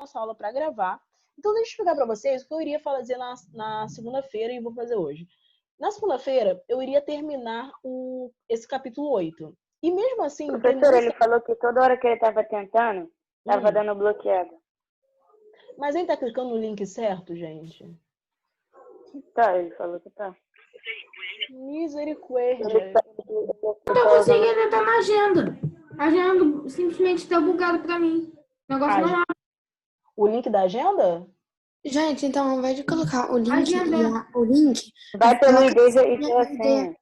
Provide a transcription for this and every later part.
nossa aula para gravar. Então, deixa eu explicar para vocês o que eu iria fazer na segunda-feira e vou fazer hoje. Na segunda-feira, eu iria terminar esse capítulo 8. E mesmo assim... Professor, ele falou que toda hora que ele estava tentando, estava dando bloqueado. Mas ele tá clicando no link certo, gente? Tá, ele falou que tá. Misericórdia. Eu tô conseguindo entrar na agenda. A agenda simplesmente tá bugada pra mim. O negócio não abre. O link da agenda? Gente, então, ao invés de colocar o link, Agenda. o link... Vai pelo ID e pela senha.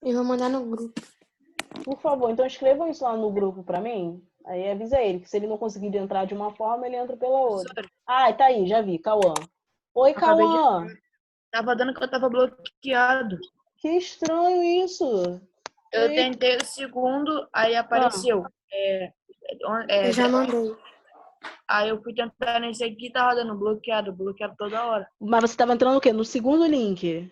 Eu vou mandar no grupo. Por favor, então escrevam isso lá no grupo pra mim. Aí avisa ele que se ele não conseguir entrar de uma forma, ele entra pela outra. Ah, tá aí, já vi, Cauã. Oi, Cauã. Tava dando que eu tava bloqueado. Que estranho isso. Eu tentei o segundo, aí apareceu. Eu já mandei. Aí eu fui tentar nesse aqui e tava dando bloqueado toda hora. Mas você tava entrando o quê? No segundo link?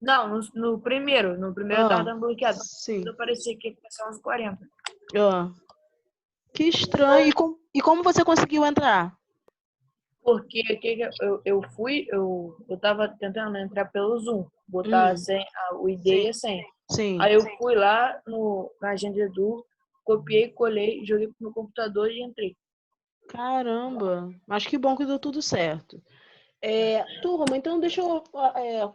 Não, no primeiro. No primeiro tava dando bloqueado. Sim. Quando aparecia aqui, passava uns 40. Que estranho. E como você conseguiu entrar? Porque eu tava tentando entrar pelo Zoom, botar o ID e a senha. Sim. Aí eu fui lá na agenda Edu, copiei, colei, joguei pro meu computador e entrei. Caramba, mas que bom que deu tudo certo. Turma, então deixa eu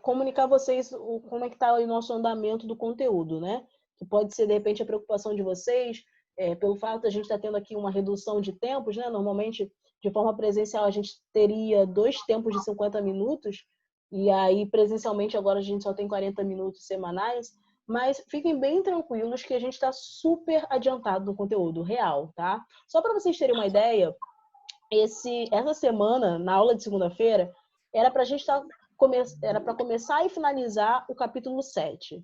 comunicar a vocês como é que está o nosso andamento do conteúdo, né? Que pode ser, de repente, a preocupação de vocês, pelo fato de a gente estar tendo aqui uma redução de tempos, né? Normalmente, de forma presencial, a gente teria 2 tempos de 50 minutos, e aí, presencialmente, agora a gente só tem 40 minutos semanais, mas fiquem bem tranquilos que a gente está super adiantado no conteúdo real, tá? Só para vocês terem uma ideia, essa semana, na aula de segunda-feira, era para a gente era para começar e finalizar o capítulo 7.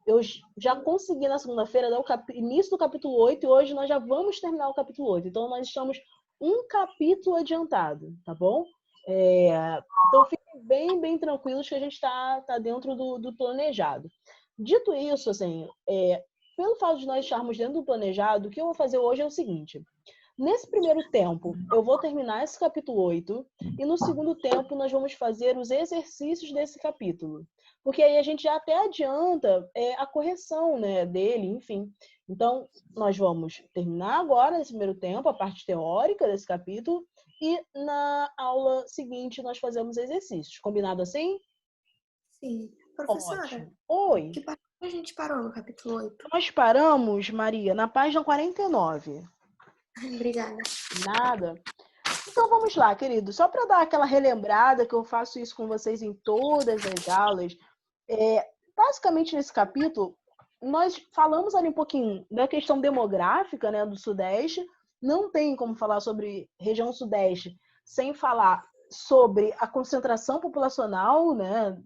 Eu já consegui na segunda-feira dar o início do capítulo 8 e hoje nós já vamos terminar o capítulo 8. Então, nós estamos um capítulo adiantado, tá bom? Então, fiquem bem, bem tranquilos que a gente está dentro do planejado. Dito isso, assim, pelo fato de nós estarmos dentro do planejado, o que eu vou fazer hoje é o seguinte. Nesse primeiro tempo, eu vou terminar esse capítulo 8 e no segundo tempo nós vamos fazer os exercícios desse capítulo. Porque aí a gente já até adianta a correção, né, dele, enfim. Então, nós vamos terminar agora, nesse primeiro tempo, a parte teórica desse capítulo e na aula seguinte nós fazemos exercícios. Combinado assim? Sim. Professora, ótimo. Oi. Que parte a gente parou no capítulo 8? Nós paramos, Maria, na página 49. Obrigada. Nada. Então vamos lá, querido. Só para dar aquela relembrada, que eu faço isso com vocês em todas as aulas. Basicamente, nesse capítulo, nós falamos ali um pouquinho da questão demográfica, né, do Sudeste. Não tem como falar sobre região Sudeste sem falar sobre a concentração populacional, né,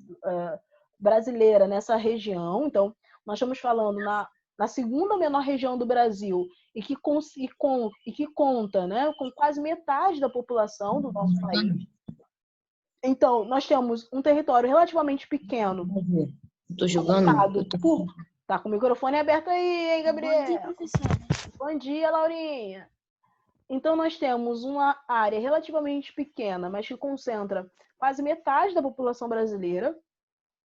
brasileira nessa região. Então, nós estamos falando na segunda menor região do Brasil e que conta, né, com quase metade da população do nosso país. Então, nós temos um território relativamente pequeno. Estou jogando. Tá com o microfone aberto aí, hein, Gabriel? Bom dia, professora. Bom dia, Laurinha. Então, nós temos uma área relativamente pequena, mas que concentra quase metade da população brasileira.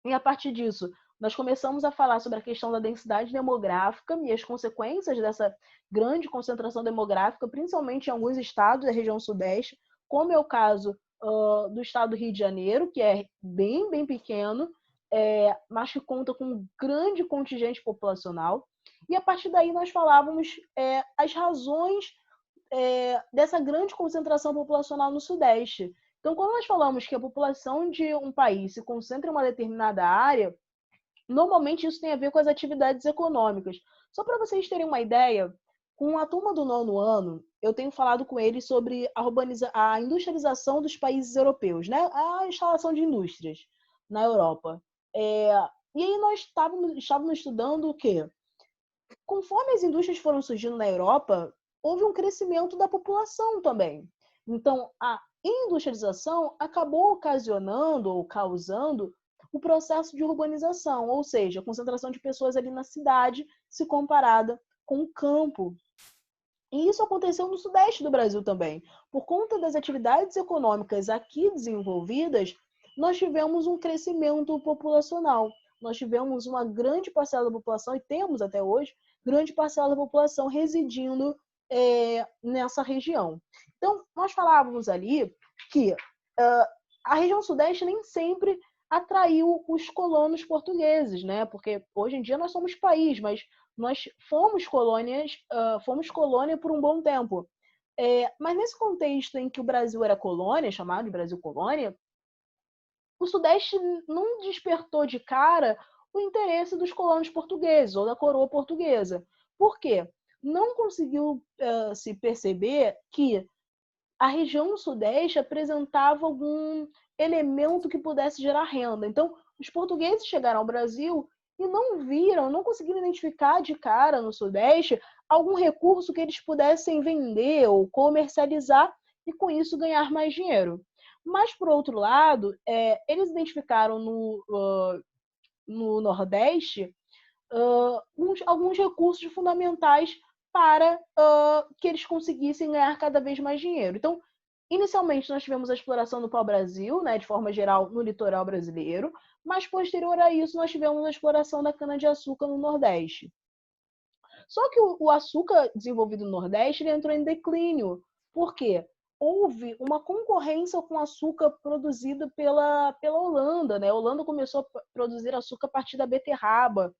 E a partir disso, nós começamos a falar sobre a questão da densidade demográfica e as consequências dessa grande concentração demográfica, principalmente em alguns estados da região Sudeste, como é o caso do estado do Rio de Janeiro, que é bem, bem pequeno, mas que conta com um grande contingente populacional. E a partir daí nós falávamos as razões dessa grande concentração populacional no Sudeste. Então, quando nós falamos que a população de um país se concentra em uma determinada área, normalmente isso tem a ver com as atividades econômicas. Só para vocês terem uma ideia, com a turma do 9º ano, eu tenho falado com eles sobre a industrialização dos países europeus, né? A instalação de indústrias na Europa. E aí nós estávamos estudando o quê? Conforme as indústrias foram surgindo na Europa, houve um crescimento da população também. Então, a industrialização acabou ocasionando ou causando o processo de urbanização, ou seja, a concentração de pessoas ali na cidade se comparada com o campo. E isso aconteceu no sudeste do Brasil também. Por conta das atividades econômicas aqui desenvolvidas, nós tivemos um crescimento populacional. Nós tivemos uma grande parcela da população, e temos até hoje, grande parcela da população residindo nessa região. Então, nós falávamos ali que a região sudeste nem sempre atraiu os colonos portugueses, né? Porque hoje em dia nós somos país, mas nós fomos colônia por um bom tempo. Mas nesse contexto em que o Brasil era colônia, chamado de Brasil colônia, o Sudeste não despertou de cara o interesse dos colonos portugueses ou da coroa portuguesa. Por quê? Não conseguiu se perceber que a região Sudeste apresentava algum elemento que pudesse gerar renda. Então, os portugueses chegaram ao Brasil e não conseguiram identificar de cara no Sudeste algum recurso que eles pudessem vender ou comercializar e, com isso, ganhar mais dinheiro. Mas, por outro lado, eles identificaram no Nordeste alguns recursos fundamentais para que eles conseguissem ganhar cada vez mais dinheiro. Então, inicialmente, nós tivemos a exploração do pau-brasil, né, de forma geral, no litoral brasileiro, mas, posterior a isso, nós tivemos a exploração da cana-de-açúcar no Nordeste. Só que o açúcar desenvolvido no Nordeste ele entrou em declínio. Por quê? Houve uma concorrência com açúcar produzido pela Holanda, né? A Holanda começou a produzir açúcar a partir da beterraba,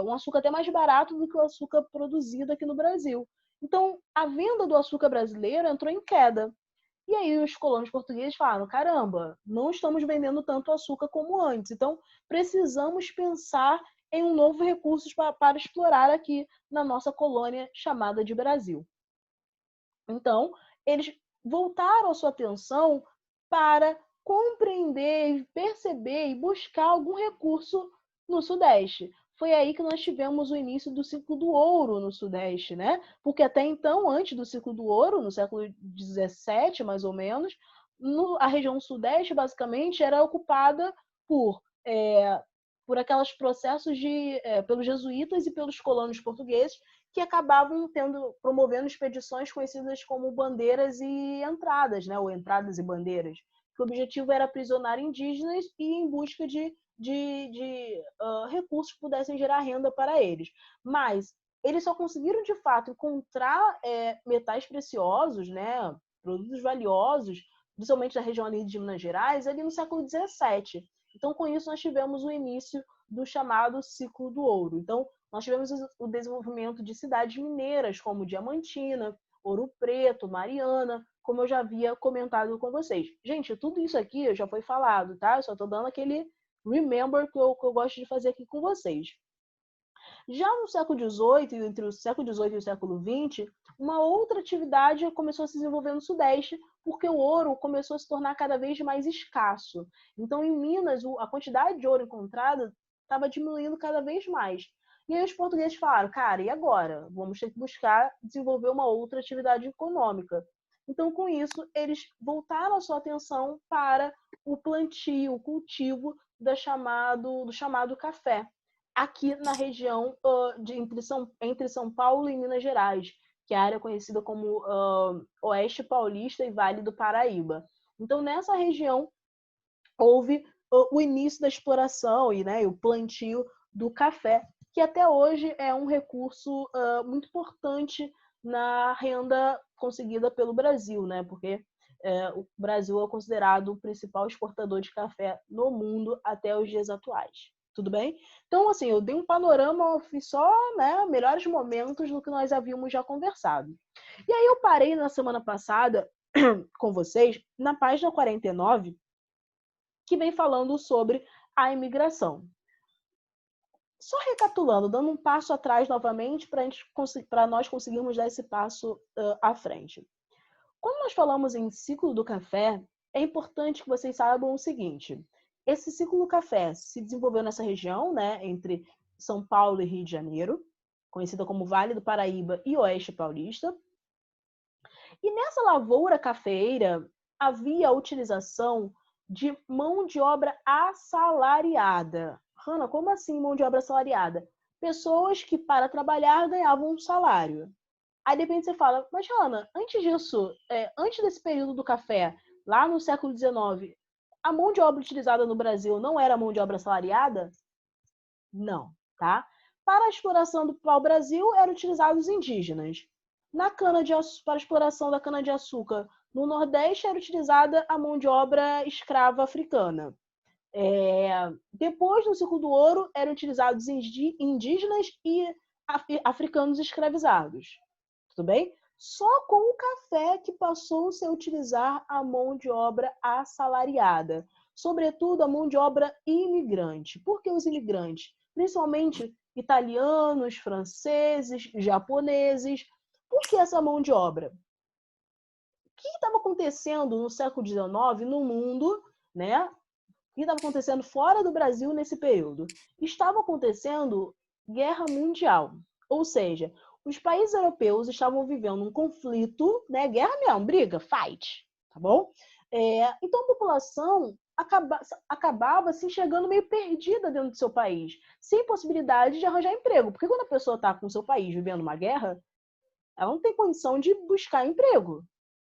um açúcar até mais barato do que o açúcar produzido aqui no Brasil. Então, a venda do açúcar brasileiro entrou em queda. E aí os colonos portugueses falaram, caramba, não estamos vendendo tanto açúcar como antes, então precisamos pensar em um novo recurso para explorar aqui na nossa colônia chamada de Brasil. Então, eles voltaram a sua atenção para compreender, perceber e buscar algum recurso no Sudeste. Foi aí que nós tivemos o início do ciclo do ouro no Sudeste, né? Porque até então, antes do ciclo do ouro, no século XVII, mais ou menos, a região Sudeste, basicamente, era ocupada por aqueles processos pelos jesuítas e pelos colonos portugueses, que acabavam promovendo expedições conhecidas como bandeiras e entradas, né? Ou entradas e bandeiras. Que o objetivo era aprisionar indígenas e ir em busca de recursos que pudessem gerar renda para eles. Mas eles só conseguiram, de fato, encontrar metais preciosos, né? Produtos valiosos, principalmente da região ali de Minas Gerais, ali no século XVII. Então, com isso, nós tivemos o início do chamado ciclo do ouro. Então, nós tivemos o desenvolvimento de cidades mineiras, como Diamantina, Ouro Preto, Mariana, como eu já havia comentado com vocês. Gente, tudo isso aqui já foi falado, tá? Eu só estou dando aquele remember que eu gosto de fazer aqui com vocês. Já no século XVIII, entre o século XVIII e o século XX, uma outra atividade começou a se desenvolver no Sudeste, porque o ouro começou a se tornar cada vez mais escasso. Então, em Minas, a quantidade de ouro encontrada estava diminuindo cada vez mais. E aí os portugueses falaram, cara, e agora? Vamos ter que buscar desenvolver uma outra atividade econômica. Então, com isso, eles voltaram a sua atenção para o plantio, o cultivo do chamado café, aqui na região entre São Paulo e Minas Gerais, que é a área conhecida como Oeste Paulista e Vale do Paraíba. Então, nessa região, houve o início da exploração e o plantio do café, que até hoje é um recurso muito importante na renda conseguida pelo Brasil, né? Porque o Brasil é considerado o principal exportador de café no mundo até os dias atuais. Tudo bem? Então, assim, eu dei um panorama, fiz só melhores momentos do que nós havíamos já conversado. E aí eu parei na semana passada com vocês na página 49, que vem falando sobre a imigração. Só recapitulando, dando um passo atrás novamente para nós conseguirmos dar esse passo à frente. Quando nós falamos em ciclo do café, é importante que vocês saibam o seguinte: esse ciclo do café se desenvolveu nessa região, né, entre São Paulo e Rio de Janeiro, conhecida como Vale do Paraíba e Oeste Paulista. E nessa lavoura cafeeira havia a utilização de mão de obra assalariada. Hanna, como assim mão de obra assalariada? Pessoas que, para trabalhar, ganhavam um salário. Aí de repente você fala, mas Hanna, antes disso, antes desse período do café, lá no século XIX, a mão de obra utilizada no Brasil não era mão de obra assalariada? Não, tá? Para a exploração do pau-brasil, eram utilizados os indígenas. Para a exploração da cana-de-açúcar no Nordeste, era utilizada a mão de obra escrava africana. Depois, no ciclo do ouro, eram utilizados indígenas e africanos escravizados. Tudo bem? Só com o café que passou-se a utilizar a mão de obra assalariada. Sobretudo a mão de obra imigrante. Por que os imigrantes? Principalmente italianos, franceses, japoneses. Por que essa mão de obra? O que estava acontecendo no século XIX no mundo, né? O que estava acontecendo fora do Brasil nesse período? Estava acontecendo guerra mundial. Ou seja, os países europeus estavam vivendo um conflito, né? Guerra mesmo, briga, fight, tá bom? Então a população acabava se enxergando meio perdida dentro do seu país, sem possibilidade de arranjar emprego. Porque quando a pessoa está com o seu país vivendo uma guerra, ela não tem condição de buscar emprego,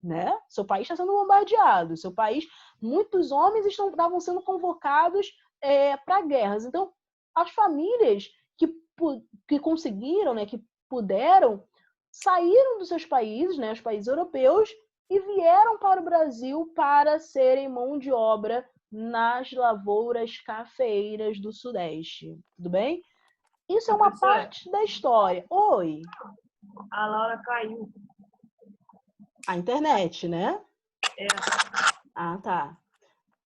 né? Seu país está sendo bombardeado, seu país, muitos homens estavam sendo convocados para guerras. Então, as famílias que conseguiram, né, que puderam, saíram dos seus países, né, os países europeus, e vieram para o Brasil para serem mão de obra nas lavouras cafeeiras do Sudeste. Tudo bem? Isso é uma parte da história. Oi. A Laura caiu. A internet, né? Ah, tá.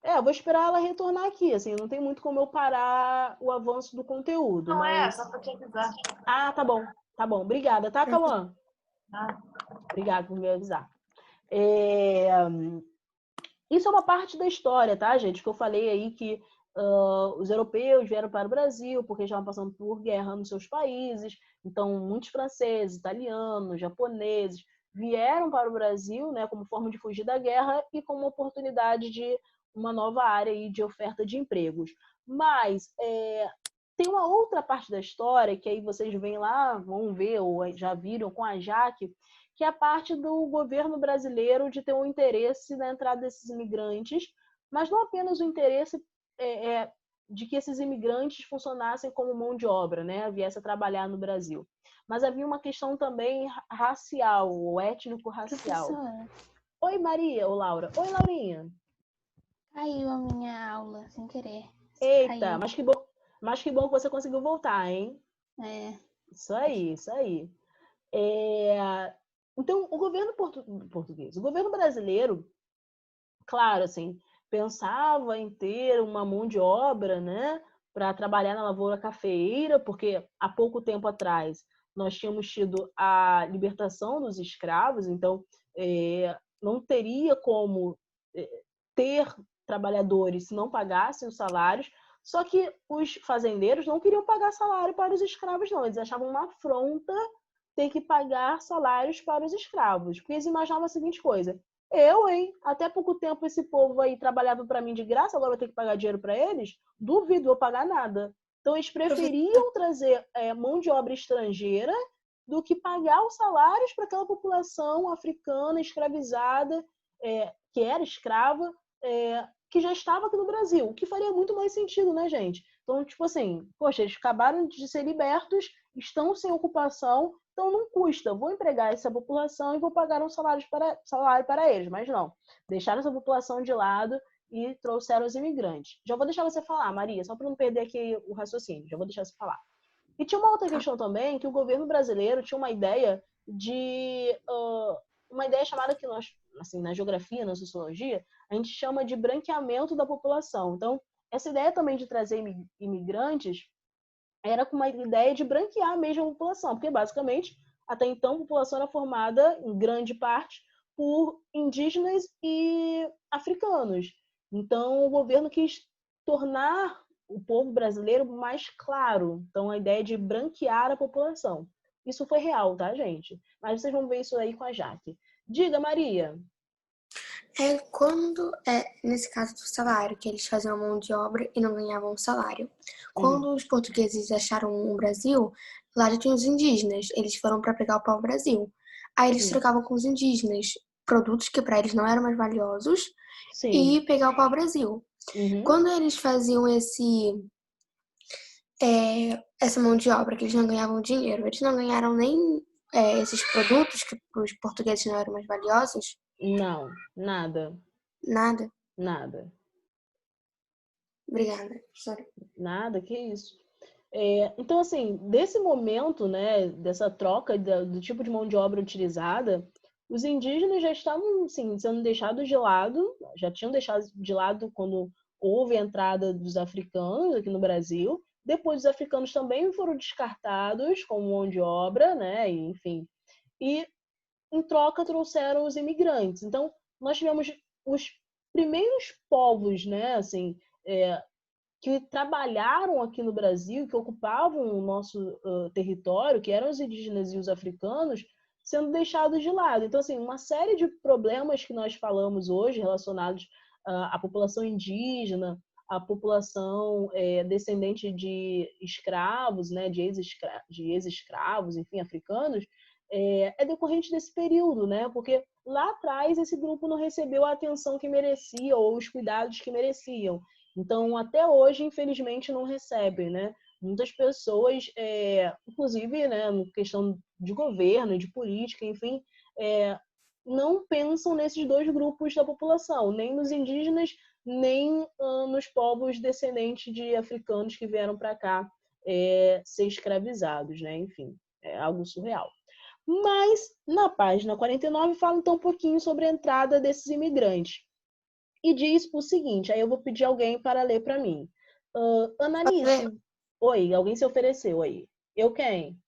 Eu vou esperar ela retornar aqui, assim, não tem muito como eu parar o avanço do conteúdo. Não, só pra te avisar. Ah, tá bom. Tá bom. Obrigada, tá, Cauã? Obrigada por me avisar. Isso é uma parte da história, tá, gente? Que eu falei aí que os europeus vieram para o Brasil porque estavam passando por guerra nos seus países. Então, muitos franceses, italianos, japoneses vieram para o Brasil, né, como forma de fugir da guerra e como oportunidade de uma nova área aí de oferta de empregos. Mas tem uma outra parte da história que aí vocês vêm lá, vão ver ou já viram com a Jaque, que é a parte do governo brasileiro de ter um interesse na entrada desses imigrantes, mas não apenas o interesse de que esses imigrantes funcionassem como mão de obra, né, viessem a trabalhar no Brasil. Mas havia uma questão também racial, ou étnico-racial. Professora, Oi, Maria, ou Laura. Oi, Laurinha. caiu a minha aula sem querer. Eita, Caiu. mas que bom que você conseguiu voltar, hein? Isso aí, isso aí. Então, o governo português, o governo brasileiro, claro, assim, pensava em ter uma mão de obra, né, para trabalhar na lavoura cafeeira, porque há pouco tempo atrás nós tínhamos tido a libertação dos escravos, então não teria como ter trabalhadores se não pagassem os salários. Só que os fazendeiros não queriam pagar salário para os escravos, não. Eles achavam uma afronta ter que pagar salários para os escravos. Porque eles imaginavam a seguinte coisa: até pouco tempo esse povo aí trabalhava para mim de graça, agora eu vou ter que pagar dinheiro para eles? Duvido, vou pagar nada. Então eles preferiam trazer mão de obra estrangeira do que pagar os salários para aquela população africana escravizada, que era escrava, que já estava aqui no Brasil, o que faria muito mais sentido, né, gente? Então, tipo assim, poxa, eles acabaram de ser libertos, estão sem ocupação, então não custa, vou empregar essa população e vou pagar um salário para eles, mas não. Deixaram essa população de lado e trouxeram os imigrantes. Já vou deixar você falar, Maria, só para não perder aqui o raciocínio, já vou deixar você falar. E tinha uma outra questão também, que o governo brasileiro tinha uma ideia chamada que nós, assim, na geografia, na sociologia, a gente chama de branqueamento da população. Então, essa ideia também de trazer imigrantes era com uma ideia de branquear mesmo a população, porque basicamente, até então, a população era formada, em grande parte, por indígenas e africanos. Então, o governo quis tornar o povo brasileiro mais claro. Então, a ideia de branquear a população. Isso foi real, tá, gente? Mas vocês vão ver isso aí com a Jaque. Diga, Maria. Nesse caso do salário, que eles faziam mão de obra e não ganhavam salário. Quando os portugueses acharam o Brasil, lá já tinha os indígenas, eles foram para pegar o pau-brasil. Aí eles trocavam com os indígenas produtos que para eles não eram mais valiosos Sim. e pegavam para o Brasil. Uhum. Quando eles faziam essa mão de obra, que eles não ganhavam dinheiro, eles não ganharam nem esses produtos que para os portugueses não eram mais valiosos? Não, nada. Nada. Nada. Obrigada. Sorry. Nada, que isso. Então, assim, desse momento, né, dessa troca do tipo de mão de obra utilizada, os indígenas já estavam, assim, sendo deixados de lado, já tinham deixado de lado quando houve a entrada dos africanos aqui no Brasil. Depois, os africanos também foram descartados como mão de obra, né, enfim. E, em troca, trouxeram os imigrantes. Então, nós tivemos os primeiros povos, né, assim, que trabalharam aqui no Brasil, que ocupavam o nosso território, que eram os indígenas e os africanos, sendo deixados de lado. Então, assim, uma série de problemas que nós falamos hoje relacionados à população indígena, à população descendente de escravos, né, de ex-escravos, enfim, africanos, é decorrente desse período, né? Porque lá atrás esse grupo não recebeu a atenção que merecia ou os cuidados que mereciam. Então, até hoje, infelizmente, não recebem, né? Muitas pessoas, inclusive, né, na questão de governo, de política, enfim, não pensam nesses dois grupos da população, nem nos indígenas, nem nos povos descendentes de africanos que vieram para cá ser escravizados, né? Enfim, é algo surreal. Mas, na página 49, fala então um pouquinho sobre a entrada desses imigrantes. E diz o seguinte, aí eu vou pedir alguém para ler para mim. Ananice, oi, alguém se ofereceu aí. Eu quem?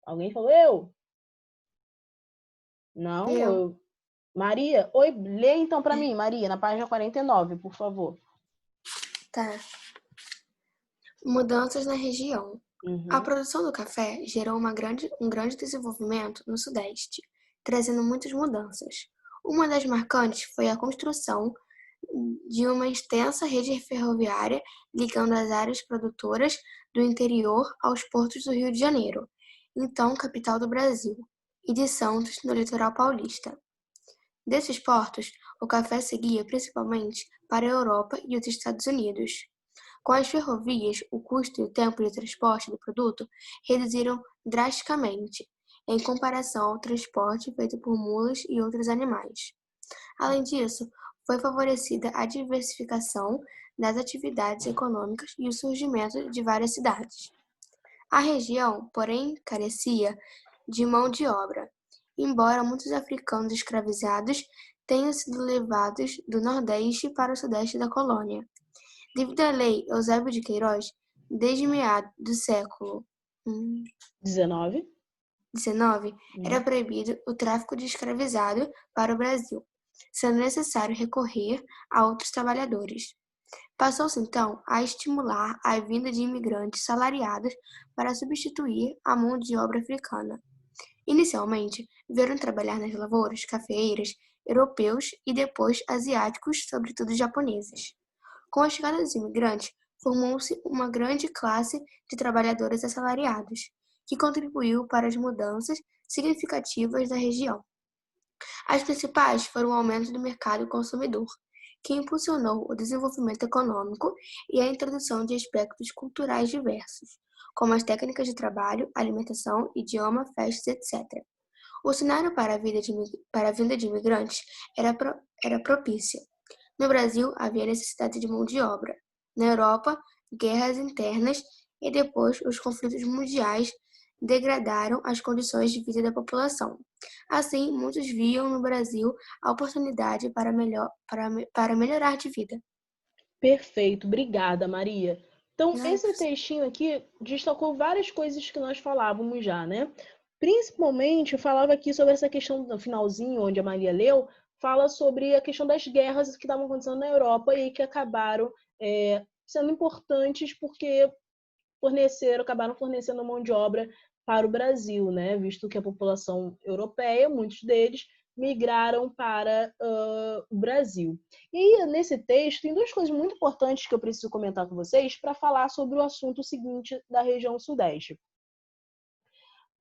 Alguém falou eu? Não? Maria? Oi, lê então para mim, Maria, na página 49, por favor. Tá. Mudanças na região. Uhum. A produção do café gerou um grande desenvolvimento no Sudeste, trazendo muitas mudanças. Uma das marcantes foi a construção de uma extensa rede ferroviária ligando as áreas produtoras do interior aos portos do Rio de Janeiro, então capital do Brasil, e de Santos, no litoral paulista. Desses portos, o café seguia principalmente para a Europa e os Estados Unidos. Com as ferrovias, o custo e o tempo de transporte do produto reduziram drasticamente, em comparação ao transporte feito por mulas e outros animais. Além disso, foi favorecida a diversificação das atividades econômicas e o surgimento de várias cidades. A região, porém, carecia de mão de obra, embora muitos africanos escravizados tenham sido levados do Nordeste para o Sudeste da colônia. Devido à Lei Eusébio de Queiroz, desde meados do século 19. era proibido o tráfico de escravizado para o Brasil, sendo necessário recorrer a outros trabalhadores. Passou-se então a estimular a vinda de imigrantes salariados para substituir a mão de obra africana. Inicialmente, vieram trabalhar nas lavouras cafeeiras europeus e depois asiáticos, sobretudo japoneses. Com a chegada dos imigrantes, formou-se uma grande classe de trabalhadores assalariados, que contribuiu para as mudanças significativas da região. As principais foram o aumento do mercado consumidor, que impulsionou o desenvolvimento econômico e a introdução de aspectos culturais diversos, como as técnicas de trabalho, alimentação, idioma, festas, etc. O cenário para a vinda de imigrantes era propício. No Brasil, havia necessidade de mão de obra. Na Europa, guerras internas e depois os conflitos mundiais degradaram as condições de vida da população. Assim, muitos viam no Brasil a oportunidade para melhorar de vida. Perfeito, obrigada, Maria. Então, Nossa. esse textinho aqui destacou várias coisas que nós falávamos já, né? Principalmente, falava aqui sobre essa questão, no finalzinho, onde a Maria leu, fala sobre a questão das guerras que estavam acontecendo na Europa e que acabaram sendo importantes porque acabaram fornecendo mão de obra para o Brasil, né? Visto que a população europeia, muitos deles, migraram para o Brasil. E nesse texto tem duas coisas muito importantes que eu preciso comentar com vocês para falar sobre o assunto seguinte da região Sudeste.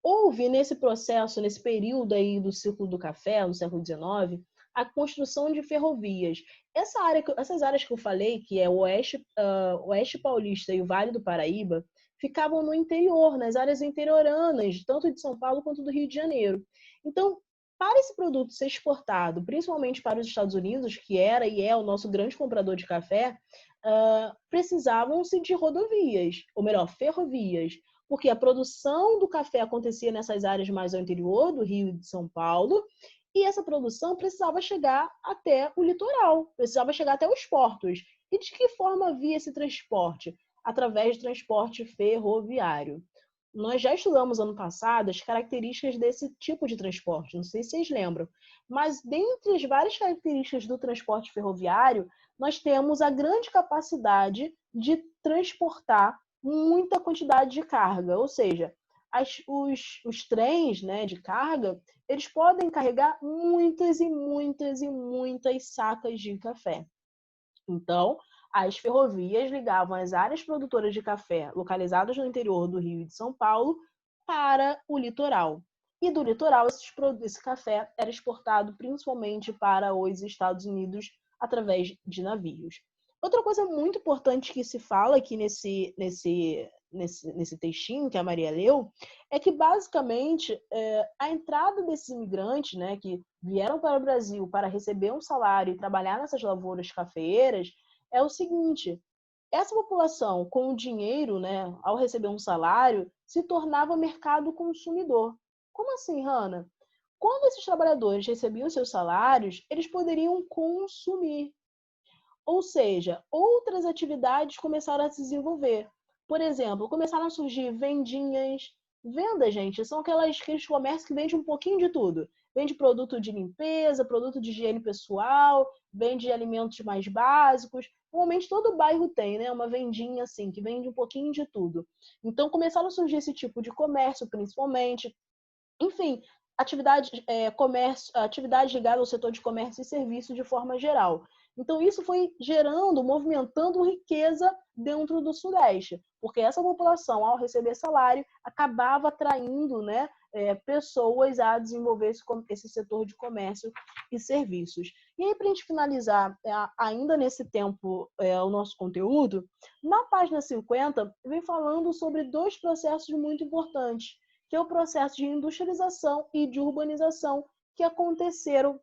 houve nesse processo, nesse período aí do ciclo do café, no século XIX, a construção de ferrovias. Essas áreas que eu falei, que é o Oeste Paulista e o Vale do Paraíba, ficavam no interior, nas áreas interioranas, tanto de São Paulo quanto do Rio de Janeiro. Então, para esse produto ser exportado, principalmente para os Estados Unidos, que era e é o nosso grande comprador de café, precisavam-se de rodovias, ou melhor, ferrovias, porque a produção do café acontecia nessas áreas mais ao interior do Rio e de São Paulo, e essa produção precisava chegar até o litoral, precisava chegar até os portos. E de que forma havia esse transporte? Através de transporte ferroviário. Nós já estudamos ano passado as características desse tipo de transporte, não sei se vocês lembram, mas dentre as várias características do transporte ferroviário, nós temos a grande capacidade de transportar muita quantidade de carga, ou seja, os trens, né, de carga, eles podem carregar muitas e muitas e muitas sacas de café. Então, as ferrovias ligavam as áreas produtoras de café localizadas no interior do Rio e de São Paulo para o litoral. E do litoral, esse café era exportado principalmente para os Estados Unidos através de navios. Outra coisa muito importante que se fala aqui nesse textinho que a Maria leu é que, basicamente, a entrada desses imigrantes, né, que vieram para o Brasil para receber um salário e trabalhar nessas lavouras cafeeiras, é o seguinte: essa população com o dinheiro, né, ao receber um salário, se tornava mercado consumidor. Como assim, Hanna? Quando esses trabalhadores recebiam seus salários, eles poderiam consumir. Ou seja, outras atividades começaram a se desenvolver. Por exemplo, começaram a surgir vendinhas. Venda, gente, são aqueles comércios que vendem um pouquinho de tudo. Vende produto de limpeza, produto de higiene pessoal, vende alimentos mais básicos. Normalmente todo bairro tem, né, uma vendinha assim, que vende um pouquinho de tudo. Então começaram a surgir esse tipo de comércio, principalmente. Enfim, atividades ligadas ao setor de comércio e serviço de forma geral. Então, isso foi movimentando riqueza dentro do Sudeste, porque essa população, ao receber salário, acabava atraindo, né, pessoas a desenvolver esse setor de comércio e serviços. E aí, para a gente finalizar, ainda nesse tempo, o nosso conteúdo, na página 50, vem falando sobre dois processos muito importantes, que é o processo de industrialização e de urbanização que aconteceram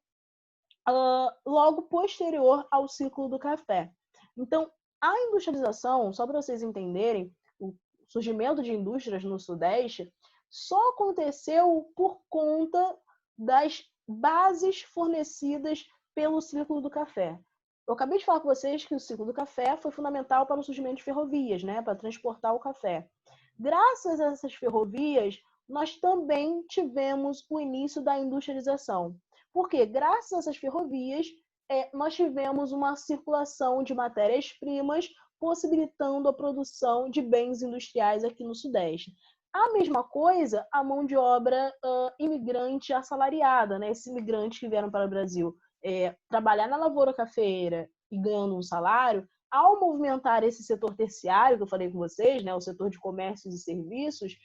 logo posterior ao ciclo do café. Então, a industrialização, só para vocês entenderem, o surgimento de indústrias no Sudeste só aconteceu por conta das bases fornecidas pelo ciclo do café. Eu acabei de falar com vocês que o ciclo do café foi fundamental para o surgimento de ferrovias, né, para transportar o café. Graças a essas ferrovias, nós também tivemos o início da industrialização. Porque, graças a essas ferrovias, nós tivemos uma circulação de matérias-primas, possibilitando a produção de bens industriais aqui no Sudeste. A mesma coisa, a mão de obra imigrante assalariada, né? Esses imigrantes que vieram para o Brasil trabalhar na lavoura cafeeira e ganhando um salário, ao movimentar esse setor terciário, que eu falei com vocês, né? O setor de comércios e serviços,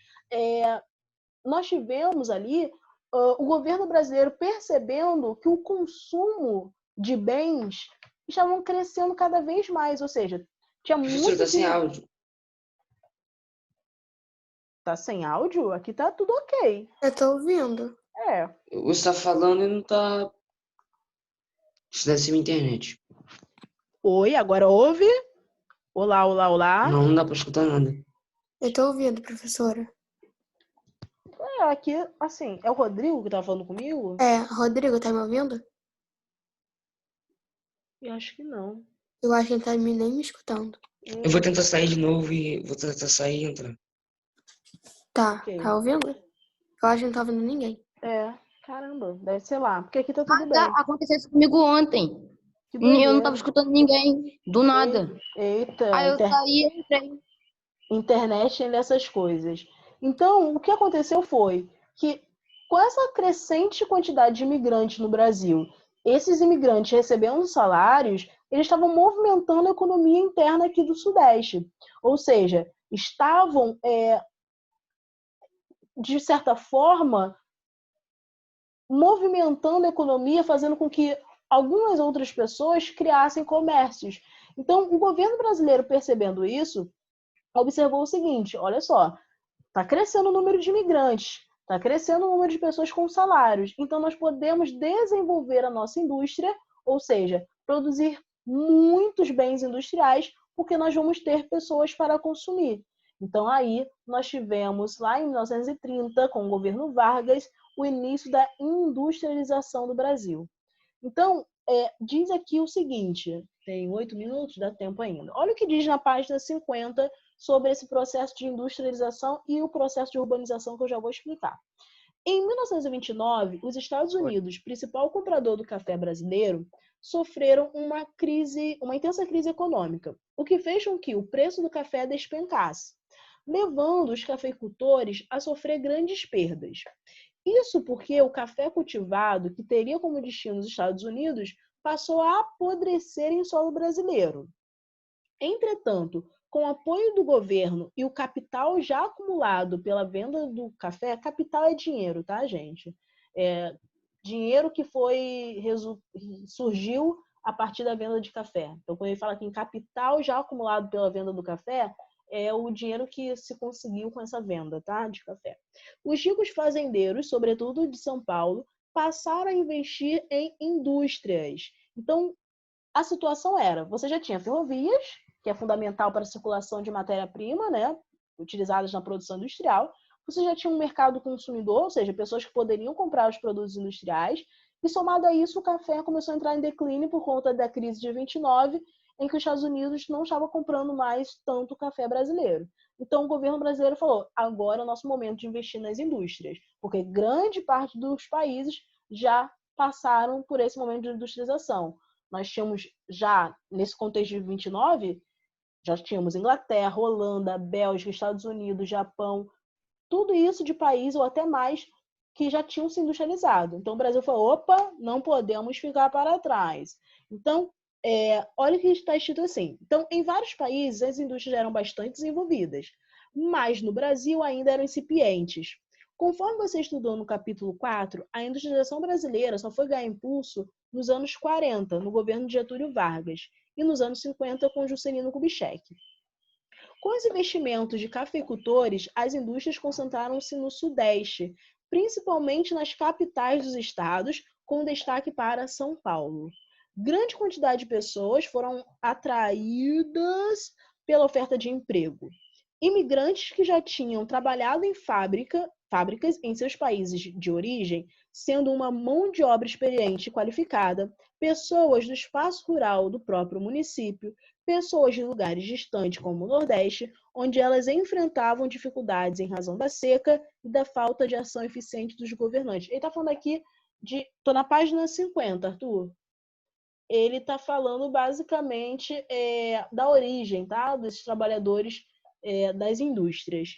nós tivemos ali o governo brasileiro percebendo que o consumo de bens estavam crescendo cada vez mais, ou seja, tinha muito... Professor, tá sem áudio. Tá sem áudio? Aqui tá tudo ok. Eu tô ouvindo. Você tá falando e não tá... Isso deve ser minha internet. Oi, agora ouve? Olá, olá, olá. Não dá pra escutar nada. Eu tô ouvindo, professora. Aqui, assim, é o Rodrigo que tá falando comigo? Rodrigo, tá me ouvindo? Eu acho que não. Eu acho que ele tá nem me escutando. Eu vou tentar sair de novo e vou tentar sair e entrar. Tá, Ok. tá ouvindo? Eu acho que não tá ouvindo ninguém. Caramba, deve ser lá, porque aqui tá tudo bem. Aconteceu isso comigo ontem. Que Eu não doideira. tava escutando ninguém, do nada. Eita, Aí eu saí e entrei. internet tem dessas coisas. Então, o que aconteceu foi que, com essa crescente quantidade de imigrantes no Brasil, esses imigrantes recebendo salários, eles estavam movimentando a economia interna aqui do Sudeste. Ou seja, estavam de certa forma, movimentando a economia, fazendo com que algumas outras pessoas criassem comércios. Então, o governo brasileiro, percebendo isso, observou o seguinte: olha só, está crescendo o número de imigrantes, está crescendo o número de pessoas com salários, então nós podemos desenvolver a nossa indústria, ou seja, produzir muitos bens industriais, porque nós vamos ter pessoas para consumir. Então, aí, nós tivemos, lá em 1930, com o governo Vargas, o início da industrialização do Brasil. Então, diz aqui o seguinte, tem 8 minutos, dá tempo ainda. Olha o que diz na página 50 sobre esse processo de industrialização e o processo de urbanização que eu já vou explicar. Em 1929, os Estados Unidos, principal comprador do café brasileiro, sofreram uma intensa crise econômica, o que fez com que o preço do café despencasse, levando os cafeicultores a sofrer grandes perdas. Isso porque o café cultivado, que teria como destino os Estados Unidos, passou a apodrecer em solo brasileiro. Entretanto, com o apoio do governo e o capital já acumulado pela venda do café, capital é dinheiro, tá, gente? Dinheiro que surgiu a partir da venda de café. Então, quando ele fala que em capital já acumulado pela venda do café, é o dinheiro que se conseguiu com essa venda, tá, de café. Os ricos fazendeiros, sobretudo de São Paulo, passaram a investir em indústrias. Então, a situação era, você já tinha ferrovias, que é fundamental para a circulação de matéria-prima, né, utilizadas na produção industrial. Você já tinha um mercado consumidor, ou seja, pessoas que poderiam comprar os produtos industriais. E somado a isso, o café começou a entrar em declínio por conta da crise de 29, em que os Estados Unidos não estavam comprando mais tanto café brasileiro. Então, o governo brasileiro falou, agora é o nosso momento de investir nas indústrias, porque grande parte dos países já passaram por esse momento de industrialização. Nós tínhamos já, nesse contexto de 29, já tínhamos Inglaterra, Holanda, Bélgica, Estados Unidos, Japão, tudo isso de país ou até mais que já tinham se industrializado. Então, o Brasil falou, opa, não podemos ficar para trás. Então, olha o que está escrito assim. Então, em vários países, as indústrias eram bastante desenvolvidas, mas no Brasil ainda eram incipientes. Conforme você estudou no capítulo 4, a industrialização brasileira só foi ganhar impulso nos anos 40, no governo de Getúlio Vargas, e nos anos 50, com Juscelino Kubitschek. Com os investimentos de cafeicultores, as indústrias concentraram-se no Sudeste, principalmente nas capitais dos estados, com destaque para São Paulo. Grande quantidade de pessoas foram atraídas pela oferta de emprego. Imigrantes que já tinham trabalhado em fábricas em seus países de origem, sendo uma mão de obra experiente e qualificada, pessoas do espaço rural do próprio município, pessoas de lugares distantes como o Nordeste, onde elas enfrentavam dificuldades em razão da seca e da falta de ação eficiente dos governantes. Ele está falando aqui Estou na página 50, Arthur. Ele está falando basicamente da origem, tá? Desses trabalhadores das indústrias.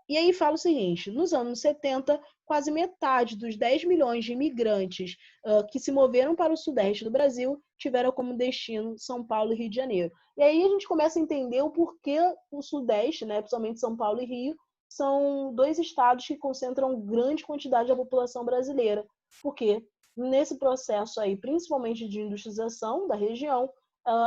E aí fala o seguinte, nos anos 70, quase metade dos 10 milhões de imigrantes que se moveram para o sudeste do Brasil tiveram como destino São Paulo e Rio de Janeiro. E aí a gente começa a entender o porquê o sudeste, né, principalmente São Paulo e Rio, são dois estados que concentram grande quantidade da população brasileira. Porque nesse processo aí, principalmente de industrialização da região,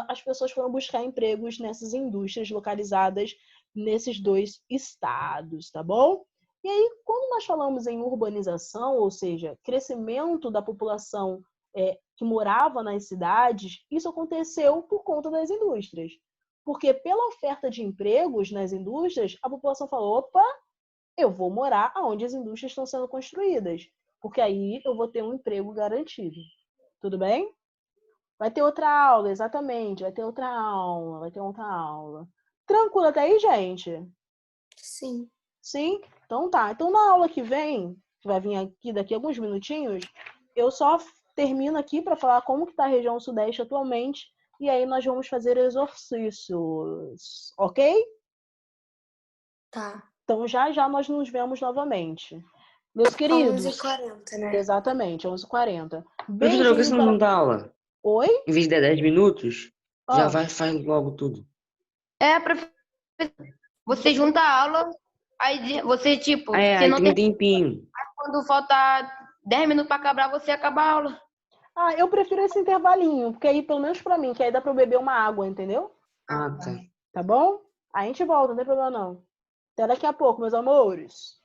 as pessoas foram buscar empregos nessas indústrias localizadas nesses dois estados, tá bom? E aí, quando nós falamos em urbanização, ou seja, crescimento da população que morava nas cidades, isso aconteceu por conta das indústrias. Porque pela oferta de empregos nas indústrias, a população falou, opa, eu vou morar onde as indústrias estão sendo construídas, porque aí eu vou ter um emprego garantido. Tudo bem? Vai ter outra aula, exatamente, vai ter outra aula. Tranquilo até aí, gente? Sim. Sim? Então tá. Então na aula que vem, que vai vir aqui daqui a alguns minutinhos, eu só termino aqui para falar como que está a região sudeste atualmente, e aí nós vamos fazer exercícios, ok? Tá. Então já nós nos vemos novamente. Meus queridos... 11h40, né? Exatamente, 11h40. Professor, por que você não dá aula? Oi? Em vez de 10 minutos, já vai faz logo tudo. Professor, você junta a aula Aí você, tipo, É, você aí não tem um tem. tempinho. Quando falta 10 minutos pra acabar, você acaba a aula. Ah, eu prefiro esse intervalinho, porque aí, pelo menos pra mim, que aí dá pra eu beber uma água, entendeu? Ah, tá. Tá bom? Aí a gente volta, não tem problema não. Até daqui a pouco, meus amores.